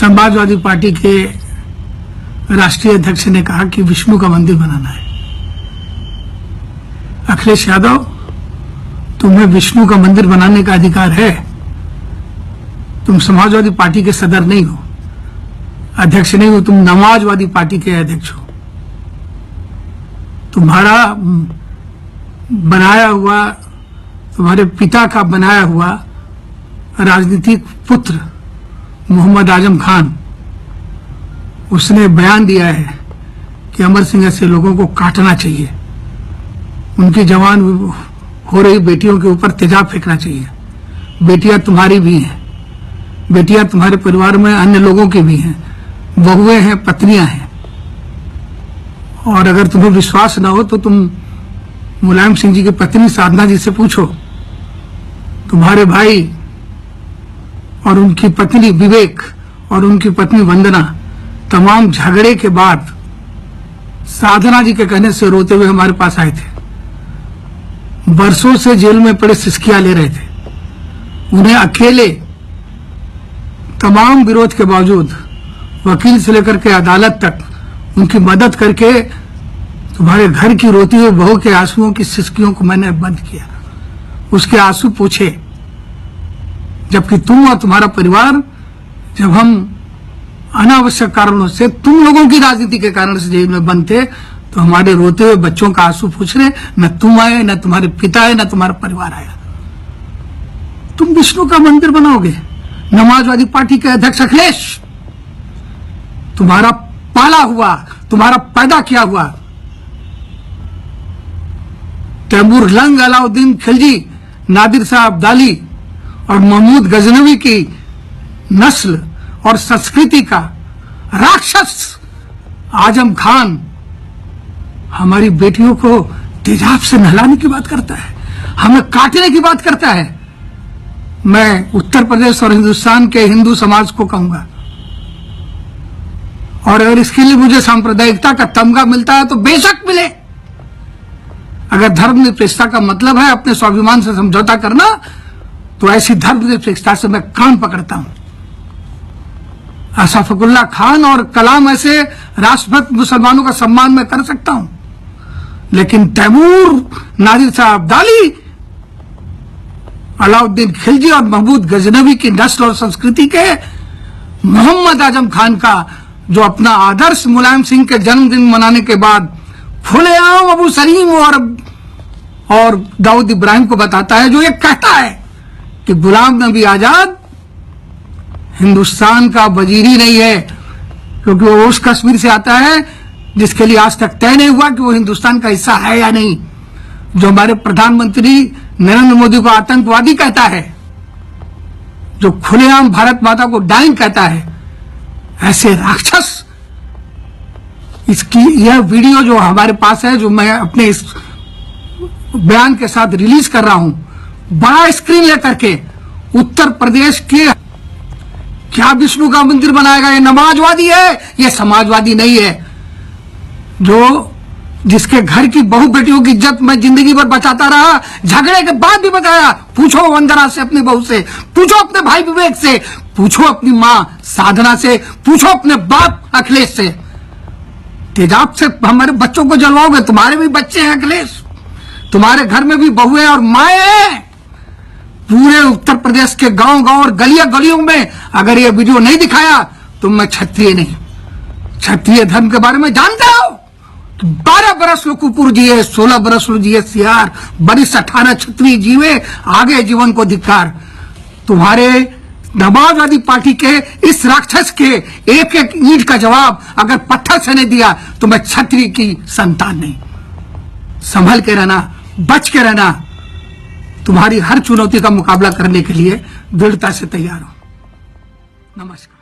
Samajwadi party के राष्ट्रीय अध्यक्ष ने कहा कि विष्णु का मंदिर बनाना है। अखिलेश यादव, तुम्हें विष्णु का मंदिर बनाने का अधिकार है। तुम समाजवादी पार्टी के सदर नहीं हो, अध्यक्ष नहीं हो, तुम नमाजवादी पार्टी के अध्यक्ष हो। तुम्हारा बनाया हुआ, तुम्हारे पिता का बनाया हुआ राजनीतिक पुत्र मोहम्मद आजम खान, उसने बयान दिया है कि अमर सिंह ऐसे लोगों को काटना चाहिए, उनकी जवान हो रही बेटियों के ऊपर तेजाब फेंकना चाहिए। बेटियां तुम्हारी भी हैं, बेटियां तुम्हारे परिवार में अन्य लोगों की भी हैं, बहुएं हैं, पत्नियां हैं। और अगर तुम्हें विश्वास न हो तो तुम मुलायम सिंह जी की पत्नी साधना जी से पूछो। तुम्हारे भाई और उनकी पत्नी विवेक और उनकी पत्नी वंदना तमाम झगड़े के बाद साधना जी के कहने से रोते हुए हमारे पास आए थे। बरसों से जेल में पड़े सिसकियां ले रहे थे। उन्हें अकेले तमाम विरोध के बावजूद वकील से लेकर के अदालत तक उनकी मदद करके तुम्हारे घर की रोती हुई बहू के आंसुओं की सिसकियों को मैंने बंद किया, उसके आंसू पूछे। जबकि तुम और तुम्हारा परिवार, जब हम अनावश्यक कारणों से, तुम लोगों की राजनीति के कारण से जेल में बंद थे, तो हमारे रोते हुए बच्चों का आंसू पूछ रहे, न तुम आए, न तुम्हारे पिता आए, न तुम्हारा परिवार आया। तुम विष्णु का मंदिर बनाओगे? समाजवादी पार्टी के अध्यक्ष अखिलेश, तुम्हारा पाला हुआ, तुम्हारा पैदा किया हुआ तैमूर लंग, अलाउद्दीन खिलजी, नादिर शाह अब्दाली और महमूद गजनवी की नस्ल और संस्कृति का राक्षस आजम खान हमारी बेटियों को तेजाब से नहलाने की बात करता है, हमें काटने की बात करता है। मैं उत्तर प्रदेश और हिंदुस्तान के हिंदू समाज को कहूंगा, और अगर इसके लिए मुझे सांप्रदायिकता का तमगा मिलता है तो बेशक मिले। अगर धर्मनिरपेक्षता का मतलब है अपने स्वाभिमान से समझौता करना, तो ऐसी धर्मनिरपेक्षता से मैं कान पकड़ता हूं। अशफाकुल्ला खान और कलाम ऐसे राष्ट्रभक्त मुसलमानों का सम्मान मैं कर सकता हूं, लेकिन तैमूर, नादिर शाह अब्दाली, अलाउद्दीन खिलजी और महमूद गजनवी की नस्ल और संस्कृति के मोहम्मद आजम खान का, जो अपना आदर्श मुलायम सिंह के जन्मदिन मनाने के बाद खुलेआम अबू सलीम और दाऊद इब्राहिम को बताता है, जो ये कहता है कि गुलाम नबी आजाद हिंदुस्तान का वजीर ही नहीं है, क्योंकि वो उस कश्मीर से आता है जिसके लिए आज तक तय नहीं हुआ कि वो हिंदुस्तान का हिस्सा है या नहीं। जो हमारे प्रधानमंत्री नरेंद्र मोदी को आतंकवादी कहता है, जो खुलेआम भारत माता को डाइन कहता है, ऐसे राक्षस, इसकी यह वीडियो जो हमारे पास है, जो मैं अपने इस बयान के साथ रिलीज कर रहा हूं, बड़ा स्क्रीन लेकर के, उत्तर प्रदेश के क्या विष्णु का मंदिर बनाएगा? ये नमाजवादी है, ये समाजवादी नहीं है। जो जिसके घर की बहू बेटियों की इज्जत मैं जिंदगी भर बचाता रहा, झगड़े के बाद भी बताया। पूछो वंदना से, अपनी बहू से पूछो, अपने भाई विवेक से पूछो, अपनी मां साधना से पूछो, अपने बाप अखिलेश से। तेजाब से हमारे बच्चों को जलवाओगे? तुम्हारे भी बच्चे हैं अखिलेश, तुम्हारे घर में भी बहुएं और माएं हैं। पूरे उत्तर प्रदेश के गांव-गांव और गलियों में अगर ये वीडियो नहीं दिखाया तो मैं क्षत्रिय नहीं, क्षत्रिय धर्म के बारे में जानता हूं। 12 बरस लो कुकुर जिए, 16 बरस लो जिए सियार, बरिस 18 क्षत्रिय जीवे, आगे जीवन को धिक्कार। तुम्हारे समाजवादी पार्टी के इस राक्षस के एक एक ईंट का जवाब अगर पत्थर से नहीं दिया तो मैं क्षत्रिय की संतान नहीं। संभल के रहना, बच के रहना। तुम्हारी हर चुनौती का मुकाबला करने के लिए दृढ़ता से तैयार हो। नमस्कार।